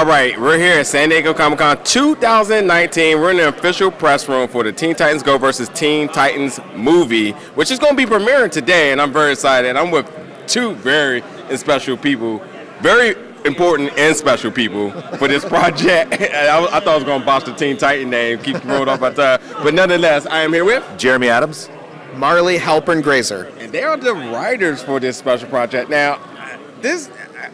right, we're here at San Diego Comic-Con 2019. We're in the official press room for the Teen Titans Go versus Teen Titans movie, which is going to be premiering today, and I'm very excited. I'm with two very special people, very important and special people for this project. I thought I was going to botch the Teen Titan name, keep rolling off my tongue, but nonetheless, I am here with Jeremy Adams, Marly Halpern-Graser, and they are the writers for this special project. Now,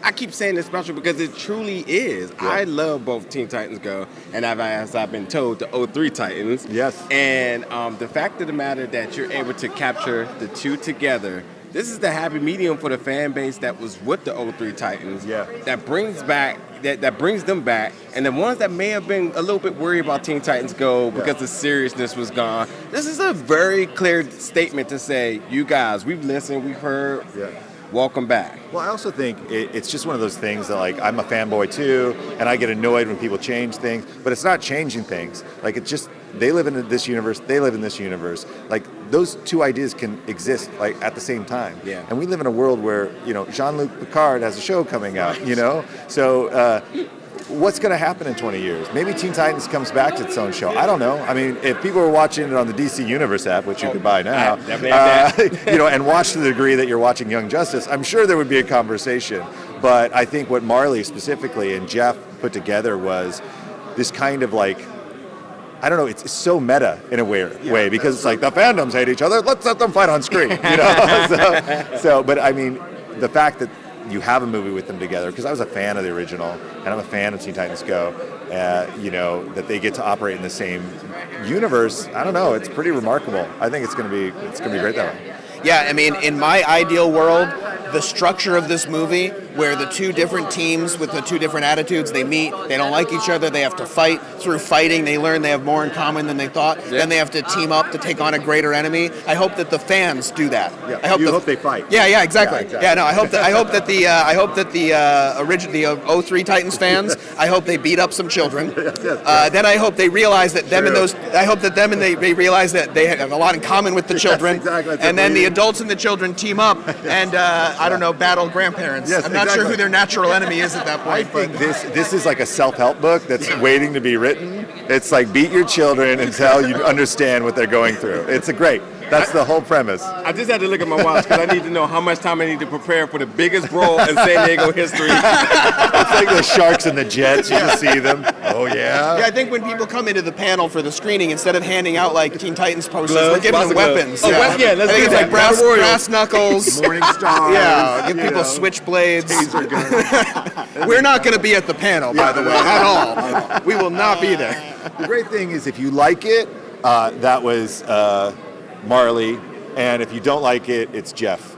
I keep saying it's special because it truly is. Yeah. I love both Teen Titans Go and as I've been told, the 03 Titans. Yes. And the fact of the matter that you're able to capture the two together, this is the happy medium for the fan base that was with the 03 Titans. Yeah. That brings them back. And the ones that may have been a little bit worried about Teen Titans Go because the seriousness was gone. This is a very clear statement to say, you guys, we've listened, we've heard. Yeah. Welcome back. Well, I also think it's just one of those things that, like, I'm a fanboy too, and I get annoyed when people change things, but it's not changing things. Like, it's just, they live in this universe, they live in this universe. Like, those two ideas can exist, like, at the same time. Yeah. And we live in a world where, Jean-Luc Picard has a show coming out, So, what's going to happen in 20 years? Maybe Teen Titans comes back to its own show. I don't know. I mean, if people are watching it on the DC Universe app, which you can buy now, and watch to the degree that you're watching Young Justice, I'm sure there would be a conversation. But I think what Marly specifically and Jeff put together was this kind of, like, I don't know, it's so meta in a way because it's like the fandoms hate each other, let's let them fight on screen, but I mean, the fact that you have a movie with them together, because I was a fan of the original, and I'm a fan of Teen Titans Go, that they get to operate in the same universe, I don't know, it's pretty remarkable. I think it's going to be great that way. Yeah, I mean, in my ideal world, the structure of this movie, where the two different teams with the two different attitudes, they meet, they don't like each other, they have to fight. Through fighting, they learn they have more in common than they thought. Yeah. Then they have to team up to take on a greater enemy. I hope that the fans do that. Yeah. I hope they fight. Yeah, exactly. Yeah, no, I hope that the 03 Titans fans, I hope they beat up some children. Then I hope they realize that they realize that they have a lot in common with the children. Exactly. And then the adults and the children team up and battle grandparents. Yes, I'm not sure who their natural enemy is at that point. I think this is like a self-help book that's waiting to be written. It's like beat your children until you understand what they're going through. It's that's the whole premise. I just had to look at my watch because I need to know how much time I need to prepare for the biggest brawl in San Diego history. It's like the Sharks and the Jets. You can see them. Oh, yeah? Yeah, I think when people come into the panel for the screening, instead of handing out like Teen Titans posters, we're giving them weapons. Oh, let's I think it's like brass knuckles. Morning Star. Yeah, give people switchblades. Taser guns. We're not going to be at the panel, by the way, at all. We will not be there. The great thing is if you like it, that was Marly, and if you don't like it, it's Jeff.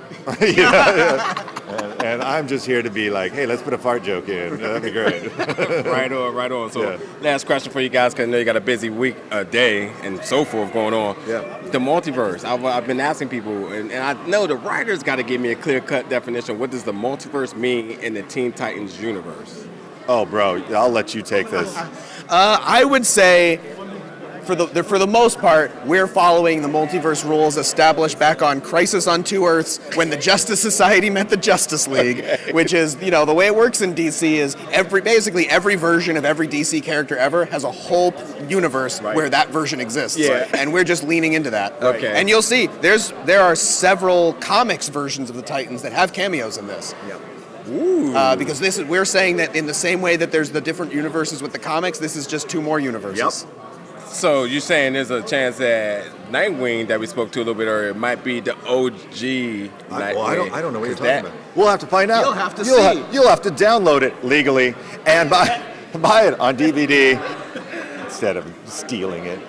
And I'm just here to be like, hey, let's put a fart joke in. That'd be great. Right on. So last question for you guys, because I know you got a busy week, a day, and so forth going on. Yeah. The multiverse. I've been asking people, and I know the writers got to give me a clear-cut definition. What does the multiverse mean in the Teen Titans universe? Oh, bro, I'll let you take this. I would say, for the most part, we're following the multiverse rules established back on Crisis on Two Earths when the Justice Society met the Justice League, which is, the way it works in DC is basically every version of every DC character ever has a whole universe where that version exists. Yeah. And we're just leaning into that. Okay. And you'll see, there are several comics versions of the Titans that have cameos in this. Yeah. Because we're saying that in the same way that there's the different universes with the comics, this is just two more universes. Yep. So you're saying there's a chance that Nightwing that we spoke to a little bit earlier might be the OG Nightwing? I don't know what you're talking about. We'll have to find out. You'll have to see. You'll have to download it legally and buy it on DVD instead of stealing it.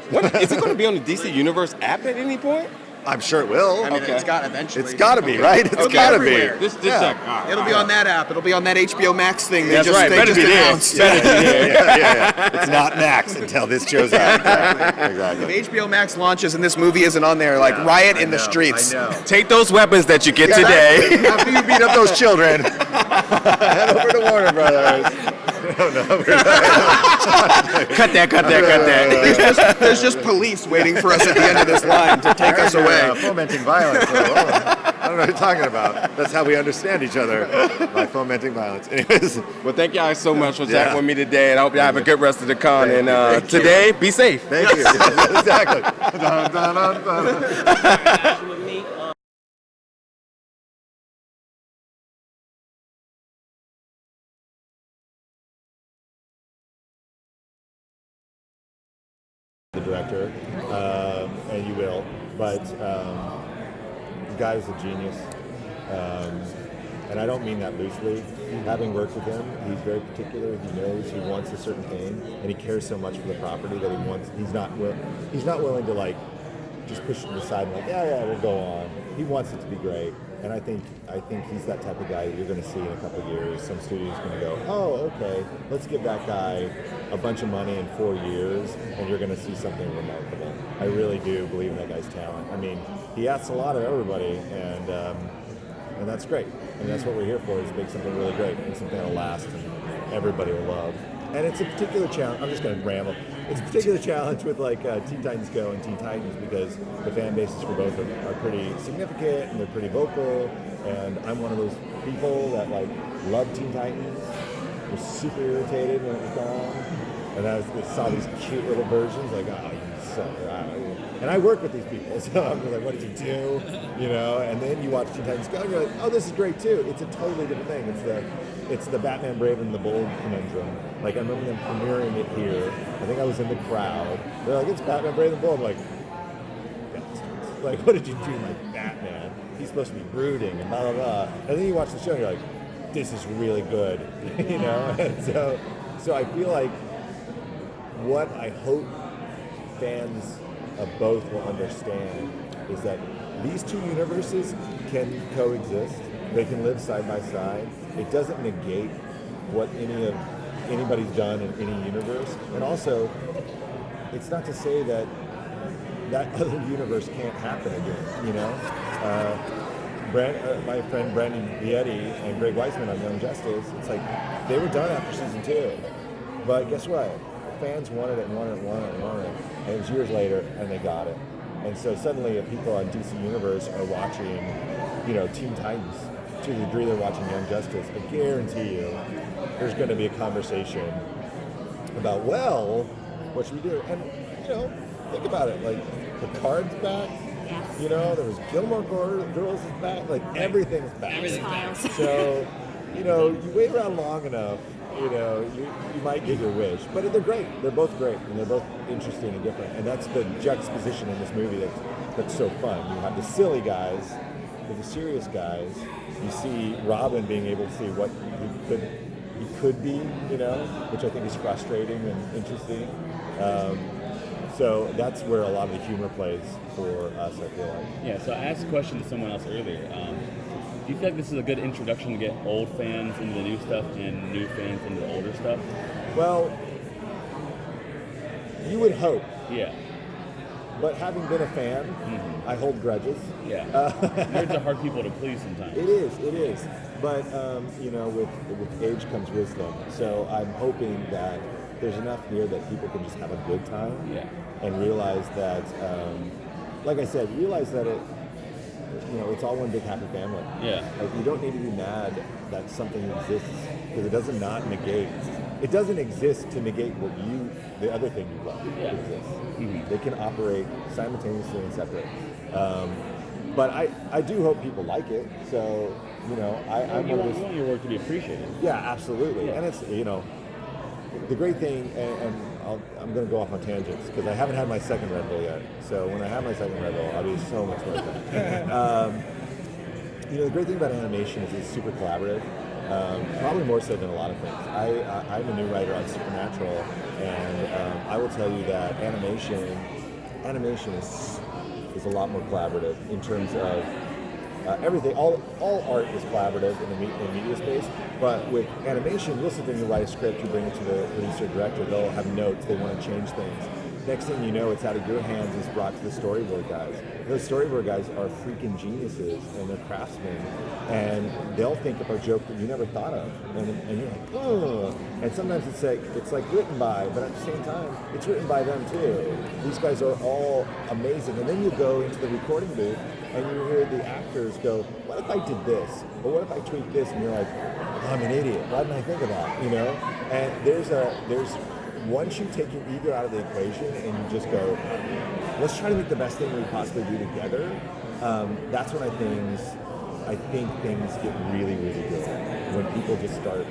Is it going to be on the DC Universe app at any point? I'm sure it will. I mean, it's got eventually. It's got to be, right? It's got to be. It'll be on that app. It'll be on that HBO Max thing. That's right. They just announced. Yeah. It's not Max until this shows up. Exactly. If HBO Max launches and this movie isn't on there, riot in the streets. I know. Take those weapons that you get today. After you beat up those children, head over to Warner Brothers. No. Cut that. There's just police waiting for us at the end of this line to take us away. Fomenting violence. I don't know what you're talking about. That's how we understand each other, by fomenting violence. Anyways. Well, thank y'all so much for chatting with me today, and I hope you have a good rest of the con. And today, be safe. Thank you. Exactly. The director, and you will, but the guy is a genius, and I don't mean that loosely. Having worked with him, he's very particular. He knows he wants a certain thing, and he cares so much for the property that he's not willing to like just push it aside and like, yeah, we'll go on. He wants it to be great, and I think he's that type of guy that you're going to see in a couple of years. Some studio's going to go, oh, okay, let's give that guy a bunch of money in 4 years, and you're going to see something remarkable. I really do believe in that guy's talent. I mean, he asks a lot of everybody, and that's great. And that's what we're here for, is make something really great and something that'll last and everybody will love. And it's a particular challenge. I'm just going to ramble. It's a particular challenge with like Teen Titans Go and Teen Titans, because the fan bases for both are pretty significant and they're pretty vocal. And I'm one of those people that like loved Teen Titans, was super irritated when it was gone, and I saw these cute little versions like, oh, you suck. And I work with these people, so I'm like, what did you do? You know, and then you watch Teen Titans Go and you're like, oh, this is great too. It's a totally different thing. It's the Batman Brave and the Bold conundrum. Like, I remember them premiering it here. I think I was in the crowd. They're like, it's Batman Brave and the Bold. I'm like, bastards. Like, what did you do, like Batman? He's supposed to be brooding and blah, blah, blah. And then you watch the show and you're like, this is really good, you know? And so I feel like what I hope fans of both will understand is that these two universes can coexist. They can live side by side. It doesn't negate what anybody's done in any universe. And also, it's not to say that other universe can't happen again, you know? My friend Brandon Vietti and Greg Weisman on Young Justice, it's like they were done after season 2. But guess what? Fans wanted it. And it was years later, and they got it. And so suddenly, if people on DC Universe are watching, you know, Teen Titans, to the degree they're watching Young Justice, I guarantee you there's going to be a conversation about, well, what should we do? And, you know, think about it. Like, Picard's back. You know, there was Gilmore Girls is back. Like, everything's back. Everything's back. So, you know, you wait around long enough, you know, you might get your wish. But they're great. They're both great, and they're both interesting and different. And that's the juxtaposition in this movie that's so fun. You have the silly guys with the serious guys. You see Robin being able to see what he could be, you know, which I think is frustrating and interesting. So that's where a lot of the humor plays for us, I feel like. Yeah, so I asked a question to someone else earlier. Do you feel like this is a good introduction to get old fans into the new stuff and new fans into the older stuff? Well, you would hope. Yeah. But having been a fan, I hold grudges. Yeah. Nerds are hard people to please sometimes. It is. But, you know, with age comes wisdom. So I'm hoping that there's enough here that people can just have a good time. Yeah. And realize that, like I said, it's all one big happy family. Yeah. Like, you don't need to be mad that something exists, because it doesn't not negate. It doesn't exist to negate the other thing you love. Yeah. Exists. Mm-hmm. They can operate simultaneously and separate. But I do hope people like it. So, you know, you want your work to be appreciated. Yeah, absolutely. Yeah. And it's, you know, the great thing, and I'm going to go off on tangents because I haven't had my second Red Bull yet. So when I have my second Red Bull, I'll be so much more fun. You know, the great thing about animation is it's super collaborative, probably more so than a lot of things. I'm a new writer on Supernatural, and I will tell you that animation is a lot more collaborative in terms of everything. All art is collaborative in the media space, but with animation, you'll sit there and you write a script, you bring it to the producer director, they'll have notes, they want to change things. next thing you know, it's out of your hands, it's brought to the storyboard guys. Those storyboard guys are freaking geniuses, and they're craftsmen, and they'll think up a joke that you never thought of, and you're like, oh. And sometimes it's like written by, but at the same time, it's written by them too. These guys are all amazing. And then you go into the recording booth, and you hear the actors go, what if I did this? Or what if I tweaked this? And you're like, oh, I'm an idiot. Why didn't I think of that? You know? And there's once you take your ego out of the equation and you just go, let's try to make the best thing we possibly do together, that's when I think things get really, really good. When people just start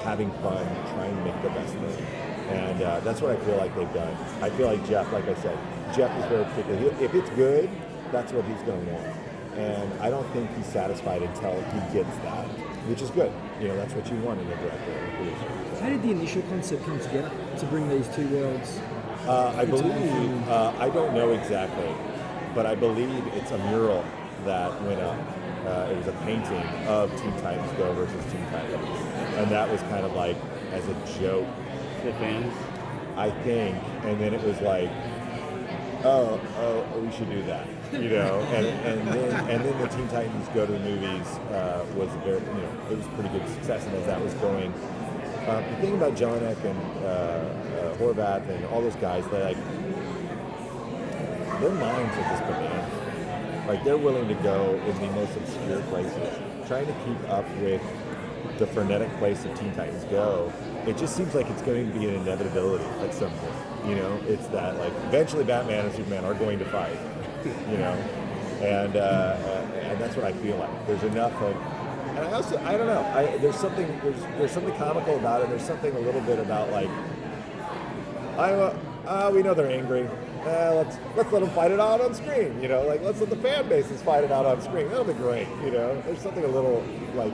having fun, trying to make the best thing. And that's what I feel like they've done. I feel like Jeff, like I said, Jeff is very particular. If it's good, that's what he's going to want. And I don't think he's satisfied until he gets that, which is good. You know, that's what you want in a director and a producer. How did the initial concept come together to bring these two worlds? I believe, I don't know exactly, but I believe it's a mural that went up. It was a painting of Teen Titans Go versus Teen Titans. And that was kind of like as a joke. For fans? I think. And then it was like, oh, we should do that. You know, and then the Teen Titans Go to the movies was very, you know, it was a pretty good success. And as that was going, the thing about Jelinek and Horvath and all those guys, they like, their minds are just bananas. Like they're willing to go in the most obscure places, trying to keep up with the frenetic pace of Teen Titans Go. It just seems like it's going to be an inevitability at some point. You know, it's that like eventually Batman and Superman are going to fight. You know, and that's what I feel like. There's enough of, and I don't know. There's something comical about it. There's something a little bit about like, we know they're angry. Let's let them fight it out on screen. You know, like let's let the fan bases fight it out on screen. That'll be great. You know, there's something a little like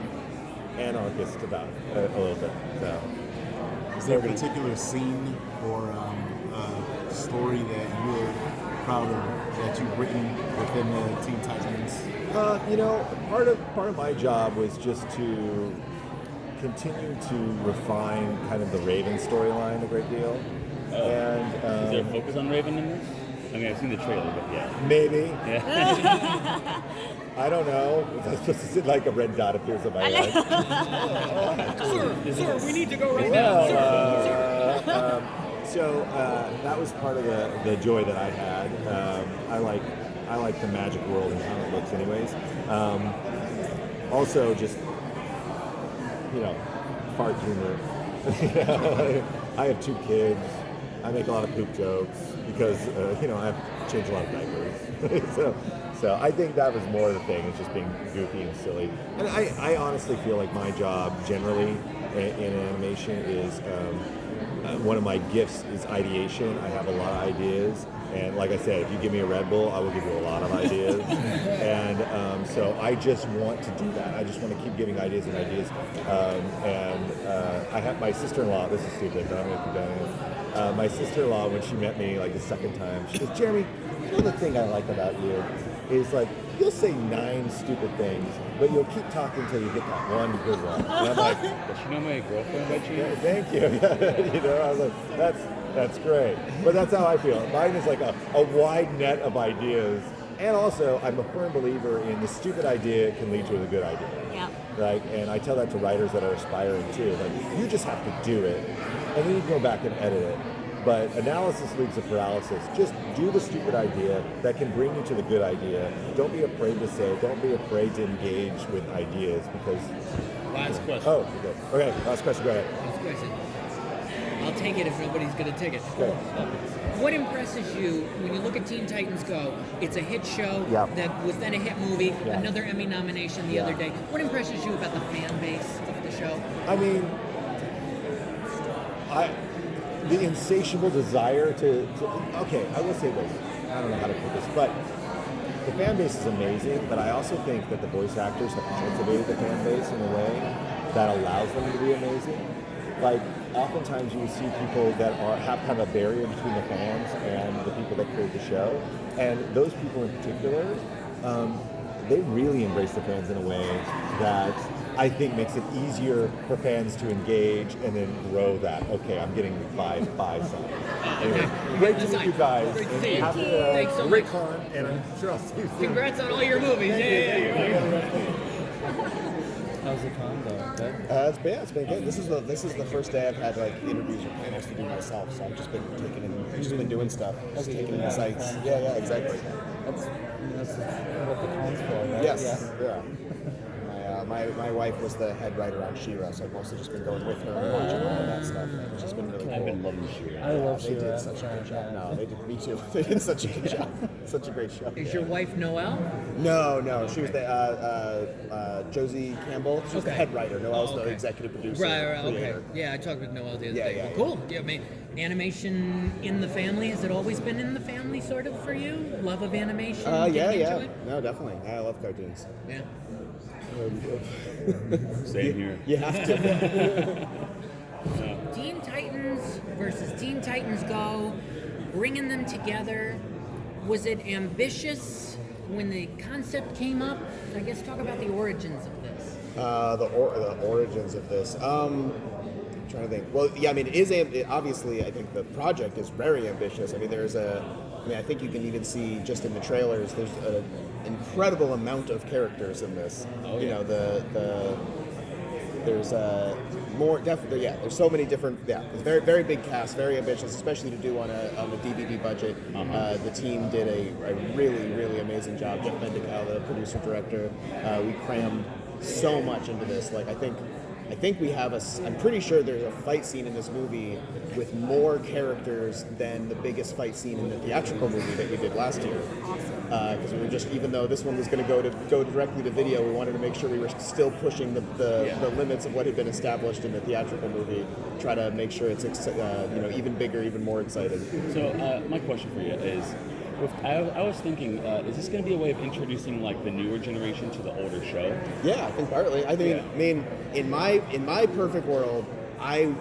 anarchist about it, a little bit. So, is there a particular scene or story that you're proud of that you've written within the Teen Titans? You know, part of my job was just to continue to refine kind of the Raven storyline a great deal. And is there a focus on Raven in this? I mean, I've seen the trailer, but yeah. Maybe. Yeah. I don't know. Was I supposed to sit like a red dot appears on my life? Sir, we need to go right now. So that was part of the joy that I had. I like the magic world and comic books, anyways. Also, just you know, fart humor. I have 2 kids. I make a lot of poop jokes because you know I've changed a lot of diapers. So I think that was more the thing. It's just being goofy and silly. And I honestly feel like my job generally in animation is. One of my gifts is ideation. I have a lot of ideas, and like I said, if you give me a Red Bull, I will give you a lot of ideas. And so I just want to do that. I just want to keep giving ideas and ideas. I have my sister-in-law. This is stupid, but I'm going to keep doing it. My sister-in-law, when she met me like the second time, she goes, "Jeremy, you know the thing I like about you is like you'll say 9 stupid things, but you'll keep talking until you get that one good one." And I'm like, does she know my girlfriend by chance? yeah, thank you. You know, I was like, that's great. But that's how I feel. Mine is like a wide net of ideas. And also, I'm a firm believer in the stupid idea can lead to a good idea. Yeah. Like, and I tell that to writers that are aspiring too. Like, you just have to do it, and then you can go back and edit it. But analysis leads to paralysis. Just do the stupid idea that can bring you to the good idea. Don't be afraid to say it. Don't be afraid to engage with ideas because... Last question. Oh, okay. Last question. Go ahead. Last question. I'll take it if nobody's going to take it. Okay. What impresses you when you look at Teen Titans Go? It's a hit show that was then a hit movie, another Emmy nomination the other day. What impresses you about the fan base of the show? I mean, the insatiable desire to okay, I will say this. I don't know how to put this, but the fan base is amazing, but I also think that the voice actors have cultivated the fan base in a way that allows them to be amazing. Like, oftentimes you see people that have kind of a barrier between the fans and the people that create the show, and those people in particular, they really embrace the fans in a way that I think makes it easier for fans to engage and then grow that. Okay, I'm getting buy some. Anyway, great to meet you guys. Great to see you. Have Thanks so great much. con, and I'm sure I'll see you soon. Congrats on all your movies. How's the con though? Good? It's been good. This is the first day I've had like interviews or panels to do myself, so I've just been doing stuff, just taking in the sites. Yeah, exactly. That's what the con's for, right? Yes. Yeah. My wife was the head writer on She-Ra, so I've mostly just been going with her and watching all of that stuff. It's just been really cool. I've been loving She-Ra. I love They She-Ra. did such a good job. No, they did. Me too. They did such a good job. Such a great show. Is your wife Noelle? No. She was the Josie Campbell. She was the head writer. Noelle's the executive producer. Right, okay. creator. Yeah, I talked with Noelle the other Yeah, day. yeah, Well, cool. Yeah, I mean, animation in the family, has it always been in the family sort of for you? Love of animation? Getting into it? No, definitely. I love cartoons. Yeah. Same here. You have to. Teen Titans versus Teen Titans Go, bringing them together. Was it ambitious when the concept came up? I guess talk about the origins of this. The origins of this. I'm trying to think. Well, yeah, I mean, obviously, I think the project is very ambitious. I mean, I think you can even see just in the trailers, there's an incredible amount of characters in this. Oh, you yeah. know, there's more definitely. Yeah, there's so many different. Yeah, it's very very big cast, very ambitious, especially to do on a DVD budget. The team did a really amazing job. Jeff Mednikow, the producer director, we crammed so much into this. Like I think we have I'm pretty sure there's a fight scene in this movie with more characters than the biggest fight scene in the theatrical movie that we did last year. Because we were even though this one was going to go directly to video, we wanted to make sure we were still pushing the limits of what had been established in the theatrical movie. Try to make sure it's even bigger, even more exciting. So my question for you is, I was thinking, is this going to be a way of introducing like the newer generation to the older show? Yeah, I think partly. I mean, in my perfect world, I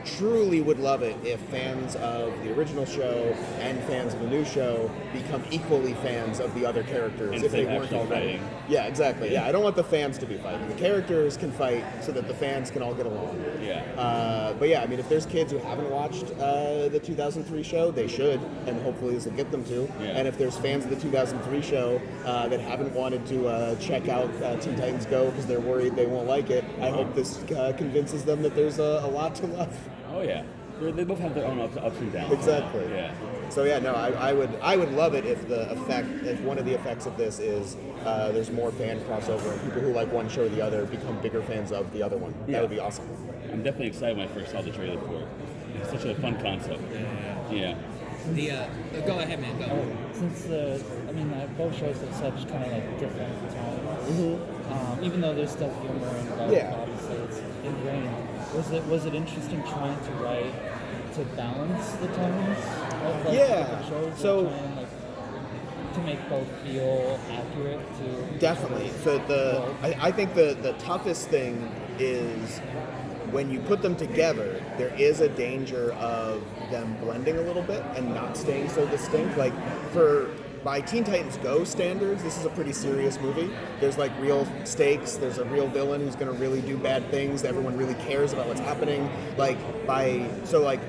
truly would love it if fans of the original show and fans of the new show become equally fans of the other characters if they weren't already. Fighting. Yeah, exactly. Yeah, I don't want the fans to be fighting. The characters can fight so that the fans can all get along. Yeah. But yeah, I mean, if there's kids who haven't watched the 2003 show, they should, and hopefully this will get them to. Yeah. And if there's fans of the 2003 show that haven't wanted to check out Teen Titans Go because they're worried they won't like it, I hope this convinces them that there's a lot to love. Oh yeah. They both have their own ups and downs. Exactly. Yeah. So yeah, no, I would love it if one of the effects of this is there's more fan crossover and people who like one show or the other become bigger fans of the other one. Yeah. That would be awesome. I'm definitely excited when I first saw the trailer for it. It's such a fun concept. Yeah. Go ahead, man. Go. Since both shows have such kind of like different tones, even though there's still humor and obviously it's ingrained. Was it interesting trying to write to balance the tones of like different shows? So trying, to make both feel accurate to definitely. So I think the toughest thing is when you put them together, there is a danger of them blending a little bit and not staying so distinct. Like by Teen Titans Go standards, this is a pretty serious movie. There's like real stakes. There's a real villain who's going to really do bad things. Everyone really cares about what's happening.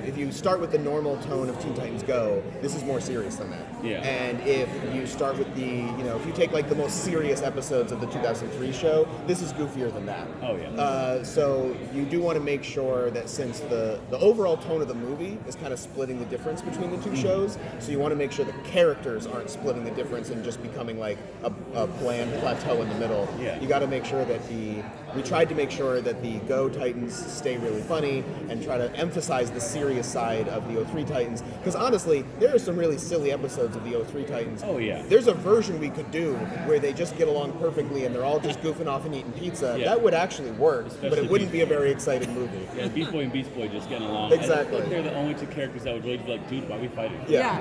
If you start with the normal tone of Teen Titans Go, this is more serious than that. Yeah. And if you start with if you take like the most serious episodes of the 2003 show, this is goofier than that. Oh yeah. So you do want to make sure that since the overall tone of the movie is kind of splitting the difference between the two shows, so you want to make sure the characters aren't splitting the difference and just becoming like a bland plateau in the middle. Yeah. You got to make sure that we tried to make sure that the Go Titans stay really funny and try to emphasize the serious side of the 03 Titans, because honestly, there are some really silly episodes of the 03 Titans. Oh yeah. There's a version we could do where they just get along perfectly and they're all just goofing off and eating pizza. Yeah. That would actually work, but it wouldn't be a very exciting movie. Yeah, Beast Boy and Beast Boy just getting along. Exactly. I think they're the only two characters that would really be like, dude, why are we fighting? Yeah.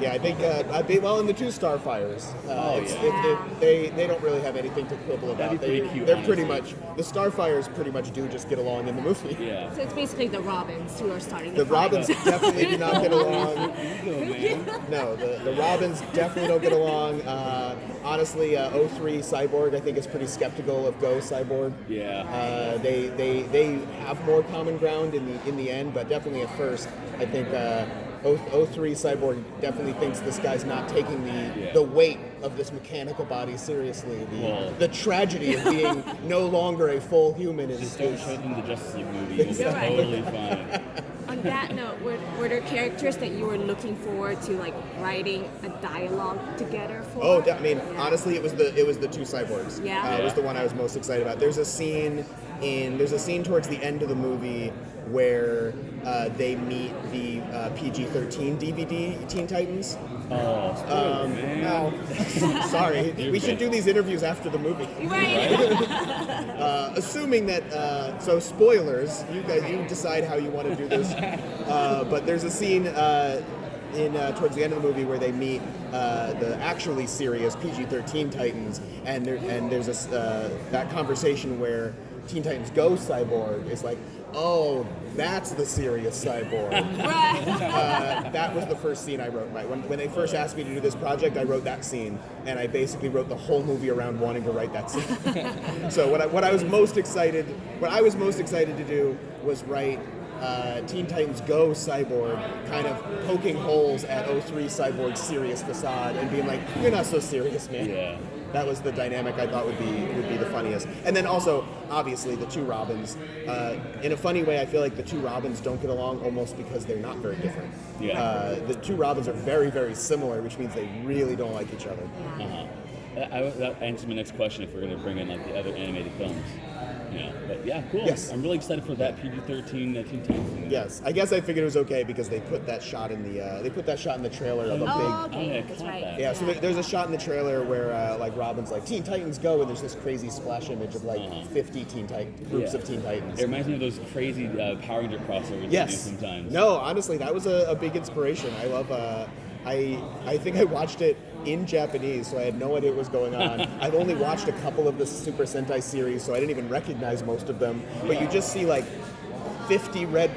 Yeah. I think in the two Starfires, they don't really have anything to quibble about. That'd be pretty cute, They're pretty much the Starfires pretty much do just get along in the movie. Yeah. So it's basically the Robins who are starting The the fight. Robins definitely do not get along. Man. No, the Robins definitely don't get along. Honestly, 03 Cyborg I think is pretty skeptical of Go Cyborg. Yeah. They have more common ground in the end, but definitely at first I think 03 Cyborg definitely thinks this guy's not taking the weight of this mechanical body seriously. The tragedy of being no longer a full human is. Just don't show them the Justice League movie. You'll be Right. totally fine. On that note, were there characters that you were looking forward to, like writing a dialogue together for? Oh, I mean, honestly, it was the two cyborgs. Yeah. It was the one I was most excited about. There's a scene towards the end of the movie where they meet the PG-13 DVD Teen Titans. Oh, spoiler, man. Well, sorry, we should do these interviews after the movie. Right. Assuming that, so spoilers, you decide how you want to do this. But there's a scene towards the end of the movie where they meet the actually serious PG-13 Titans, and there's that conversation where Teen Titans Go Cyborg is like, oh, that's the serious Cyborg. That was the first scene I wrote. Right when they first asked me to do this project, I wrote that scene, and I basically wrote the whole movie around wanting to write that scene. So what I was most excited to do was write Teen Titans Go Cyborg, kind of poking holes at 03 Cyborg's serious facade and being like, you're not so serious, man. Yeah. That was the dynamic I thought would be the funniest. And then also, obviously, the two Robins. In a funny way, I feel like the two Robins don't get along almost because they're not very different. Yeah. The two Robins are very, very similar, which means they really don't like each other. That answers my next question if we're going to bring in like the other animated films. Yeah, but yeah, cool. Yes. I'm really excited for that PG-13 Teen Titans thing. Yes, I guess I figured it was okay because they put that shot in the trailer of a big. Okay, that's caught right. that. Yeah, so there's a shot in the trailer where like Robin's like Teen Titans Go, and there's this crazy splash image of like 50 groups of Teen Titans. It reminds me of those crazy Power Ranger crossovers Yes. they do sometimes. No, honestly, that was a big inspiration. I love. I think I watched it in Japanese, so I had no idea what was going on. I've only watched a couple of the Super Sentai series, so I didn't even recognize most of them. But you just see like 50 Red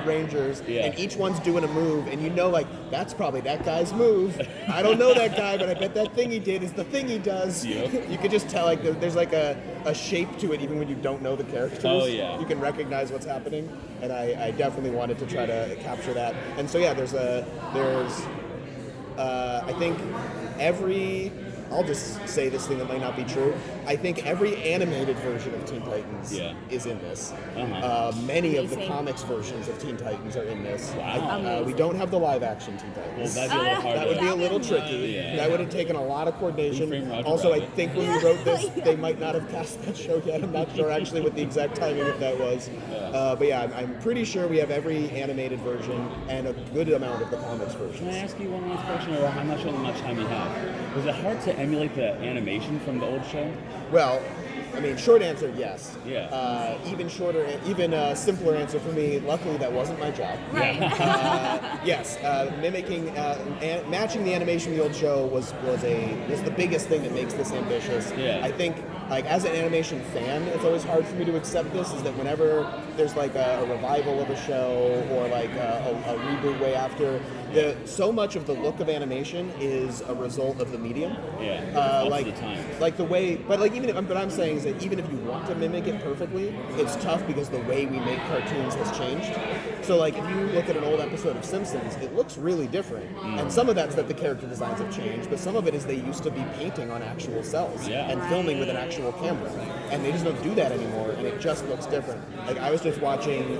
Rangers, and each one's doing a move, and you know, like, that's probably that guy's move. I don't know that guy, but I bet that thing he did is the thing he does. Yep. You could just tell, like, there's like a shape to it, even when you don't know the characters. Oh, yeah. You can recognize what's happening, and I definitely wanted to try to capture that. And so, yeah, I think I'll just say this thing that might not be true. I think every animated version of Teen Titans is in this. Many of the comics versions of Teen Titans are in this. Wow. We don't have the live action Teen Titans. Well, that'd be a little hard. That would be a little tricky. Yeah. That would have taken a lot of coordination. Who Framed Roger Also, Rabbit? I think when we wrote this, they might not have cast that show yet. I'm not sure actually what the exact timing of that was. But yeah, I'm pretty sure we have every animated version and a good amount of the comics versions. Can I ask you one last question, or I'm not sure how much time you have? Was it hard to emulate the animation from the old show? Well, I mean, short answer, yes. Yeah. Even simpler answer for me. Luckily, that wasn't my job. Right. Yes, matching the animation of the old show was the biggest thing that makes this ambitious. Yeah. I think, like, as an animation fan, it's always hard for me to accept this. Is that whenever there's like a revival of a show or like a reboot way after, so much of the look of animation is a result of the medium. Yeah. Like the time. Like the way, but like even if, what I'm saying is that even if you want to mimic it perfectly, it's tough because the way we make cartoons has changed. So like if you look at an old episode of Simpsons, it looks really different. And some of that's that the character designs have changed, but some of it is they used to be painting on actual cells and filming with an actual camera. And they just don't do that anymore, and it just looks different. Like I was just watching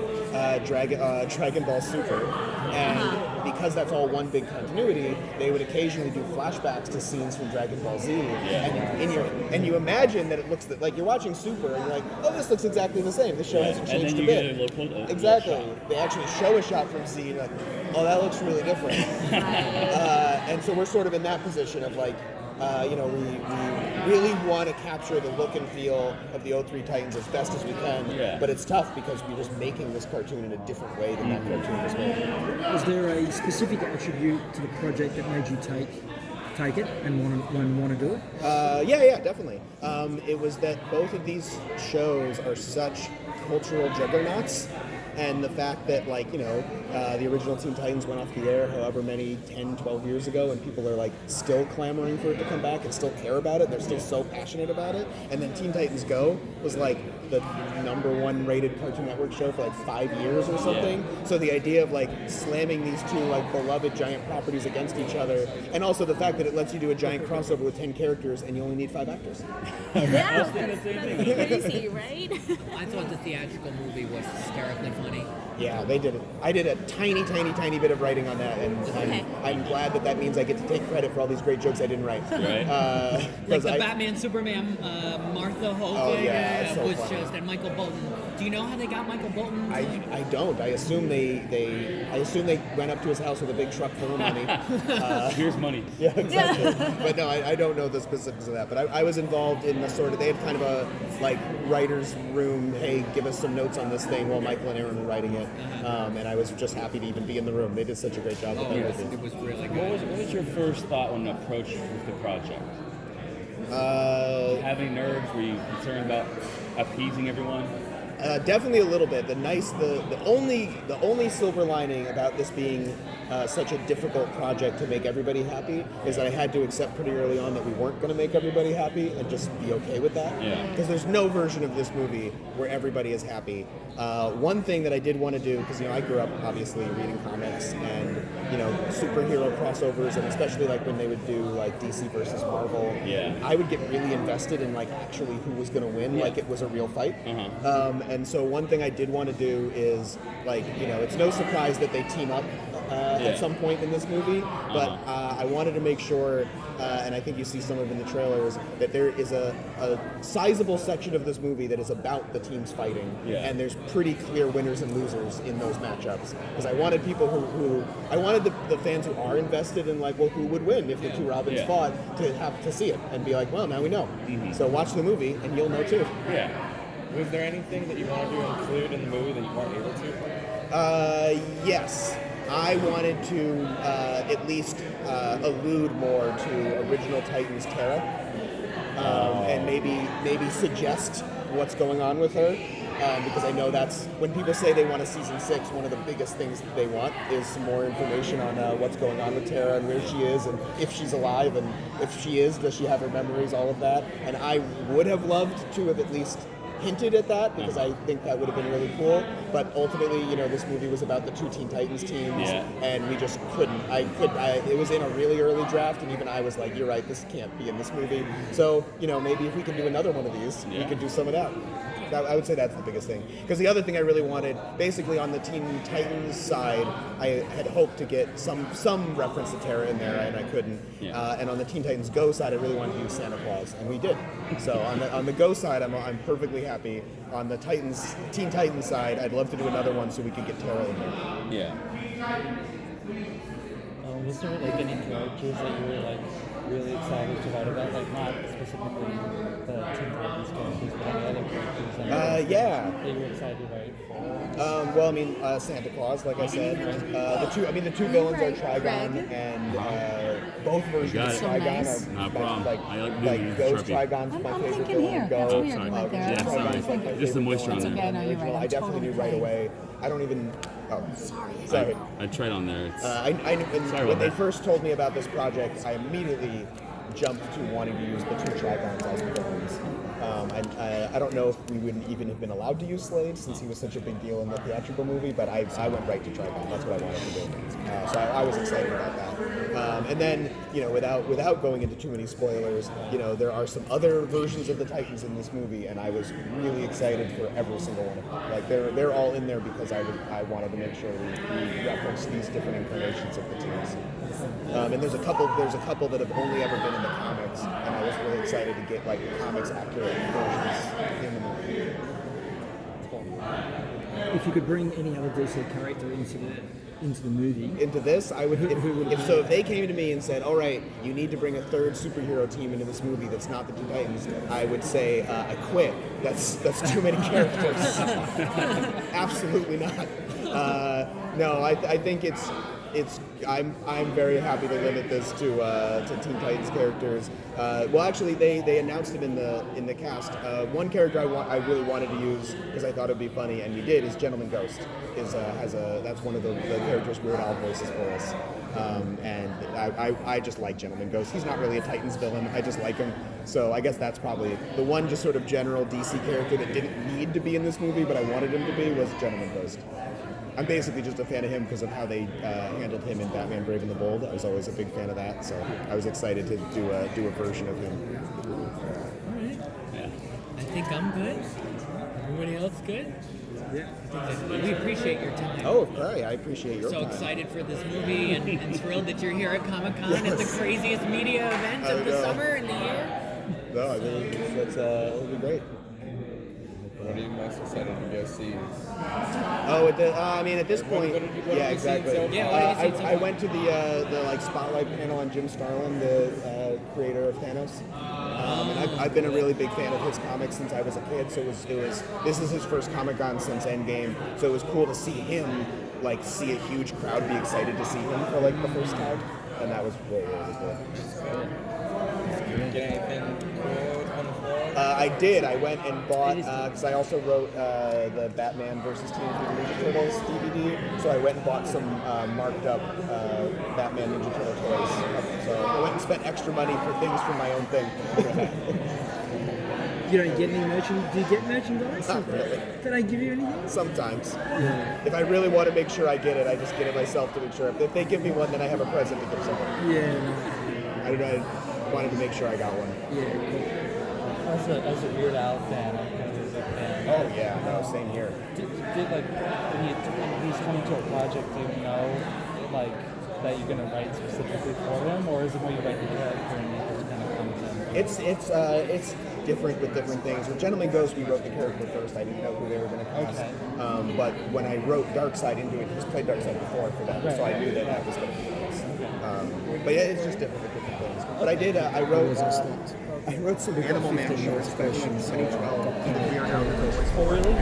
Dragon Ball Super, and because that's all one big continuity, they would occasionally do flashbacks to scenes from Dragon Ball Z, and you imagine that it looks like you're watching Super, and you're like, oh, this looks exactly the same. This show hasn't changed a bit. Exactly. They actually show a shot from Z, and you're like, oh, that looks really different. And so we're sort of in that position of like, we really want to capture the look and feel of the 03 Titans as best as we can, but it's tough because we're just making this cartoon in a different way than that cartoon was made. Was there a specific attribute to the project that made you take take it and want to do it? Yeah, definitely. It was that both of these shows are such cultural juggernauts, and the fact that, like, the original Teen Titans went off the air however many 10, 12 years ago, and people are like still clamoring for it to come back and still care about it. They're still so passionate about it. And then Teen Titans Go was like the #1 rated Cartoon Network show for like 5 years or something. Yeah. So the idea of like slamming these two like beloved giant properties against each other, and also the fact that it lets you do a giant crossover with 10 characters and you only need 5 actors. Yeah, that's crazy, right? I thought the theatrical movie was hysterically funny. Yeah, they did it. I did a tiny bit of writing on that, and I'm glad that means I get to take credit for all these great jokes I didn't write. Right. Like the Batman, Superman, Martha whole thing was funny. Just, and Michael Bolton. Do you know how they got Michael Bolton? I don't. I assume they went up to his house with a big truck full of money. Here's money. Yeah, exactly. But no, I don't know the specifics of that. But I was involved in the sort of, they had kind of a like writer's room, hey, give us some notes on this thing while Michael and Aaron were writing it. And I was just happy to even be in the room. They did such a great job with it. It was really good. What was your first thought when approached with the project? Having nerves? Were you concerned about appeasing everyone? Definitely a little bit. The only silver lining about this being such a difficult project to make everybody happy is that I had to accept pretty early on that we weren't going to make everybody happy and just be okay with that. Yeah. Because there's no version of this movie where everybody is happy. One thing that I did want to do, because I grew up obviously reading comics and superhero crossovers, and especially like when they would do like DC versus Marvel, I would get really invested in like actually who was going to win, like it was a real fight. And so one thing I did want to do is like it's no surprise that they team up at some point in this movie, but I wanted to make sure, and I think you see some of it in the trailers, that there is a sizable section of this movie that is about the teams fighting, and there's pretty clear winners and losers in those matchups. Because I wanted people who I wanted the fans who are invested in like, well, who would win if the two Robins fought, to have to see it and be like, well, now we know. So watch the movie and you'll know too. Yeah. Was there anything that you wanted to include in the movie that you weren't able to? Yes. I wanted to at least allude more to original Titans Terra, and maybe suggest what's going on with her, because I know that's when people say they want a season 6. One of the biggest things that they want is some more information on what's going on with Terra and where she is, and if she's alive, and if she is, does she have her memories, all of that. And I would have loved to have at least hinted at that, because I think that would have been really cool. But ultimately, this movie was about the two Teen Titans teams, and we just couldn't. It was in a really early draft, and even I was like, "You're right, this can't be in this movie." So, maybe if we can do another one of these, we could do some of that. I would say that's the biggest thing. Because the other thing I really wanted, basically on the Teen Titans side, I had hoped to get some reference to Terra in there, and I couldn't. And on the Teen Titans Go side, I really wanted to use Santa Claus, and we did. So on the Go side, I'm perfectly happy. On the Teen Titans side, I'd love to do another one so we could get Terra in there. Yeah. Was there like any characters that you were like really excited to write about, like not specifically the Teen Titans characters, but any other characters that you were excited to write for? Well, I mean, Santa Claus, like I said. The two villains are Trigon and both versions of Trigon are not a problem. like Ghost Trigon's my favorite villain. Go. Just the moisture on that. Right. I definitely knew right away. I don't even. Oh, sorry. I tried on there. When they first told me about this project, I immediately jumped to wanting to use the two Trigons as the villains. I don't know if we wouldn't even have been allowed to use Slade since he was such a big deal in the theatrical movie, but I went right to Trigon. That's what I wanted to do. So I was excited about that. And then, without going into too many spoilers, there are some other versions of the Titans in this movie, and I was really excited for every single one of them. Like they're all in there because I wanted to make sure we reference these different incarnations of the teams. And there's a couple that have only ever been in the comics, and I was really excited to get like comics accurate versions in the movie. If you could bring any other DC character into the movie, into this, I would. If they came to me and said, "All right, you need to bring a third superhero team into this movie that's not the Teen Titans," I would say, "I quit. That's too many characters." Absolutely not. No, I think it's. I'm very happy to limit this to Teen Titans characters. Well, actually, they announced it in the cast. One character I really wanted to use because I thought it'd be funny, and we did. Is Gentleman Ghost. That's one of the characters Weird Al voices for us. And I just like Gentleman Ghost. He's not really a Titans villain. I just like him. So I guess that's probably the one just sort of general DC character that didn't need to be in this movie, but I wanted him to be, was Gentleman Ghost. I'm basically just a fan of him because of how they handled him in Batman Brave and the Bold. I was always a big fan of that, so I was excited to do a version of him. All right. Yeah. I think I'm good. Everybody else good? Yeah. We appreciate your time. Oh, Khary, I appreciate your so time. excited for this movie and thrilled that you're here at Comic-Con at the craziest media event of the summer and the year. No, I mean, it'll be great. What are you most excited to go see? Oh, at this point, yeah, exactly. I went to the like spotlight panel on Jim Starlin, the creator of Thanos. And I've been a really big fan of his comics since I was a kid. So this is his first Comic-Con since Endgame. So it was cool to see him, like, see a huge crowd be excited to see him for like the first time, and that was really cool. You didn't get anything cool on the floor? I did. I went and bought, because I also wrote the Batman vs. Teenage Mutant Ninja Turtles DVD, so I went and bought some marked up Batman Ninja Turtle toys. So I went and spent extra money for things for my own thing. You don't get any merchandise? Do you get merchandise? Not really. Did I give you anything? Sometimes. Yeah. If I really want to make sure I get it, I just get it myself to make sure. If they give me one, then I have a present to give someone. Yeah. No. I wanted to make sure I got one. Yeah, cool. As a Weird Al fan, I'm kind of a big fan. Oh yeah, no, same here. Did like when he's coming to a project, do you know like that you're gonna write specifically for him, or is it when you write the character and it just kind of comes in? It's different with different things. With Gentleman Ghost, we wrote the character first. I didn't know who they were going to cast. Okay. But when I wrote Darkseid into it, he's played Darkseid before for them, so I knew that was going to be his. But yeah, it's just different with different things. But I did. I wrote some Animal Man shorts back in 2012. Oh really?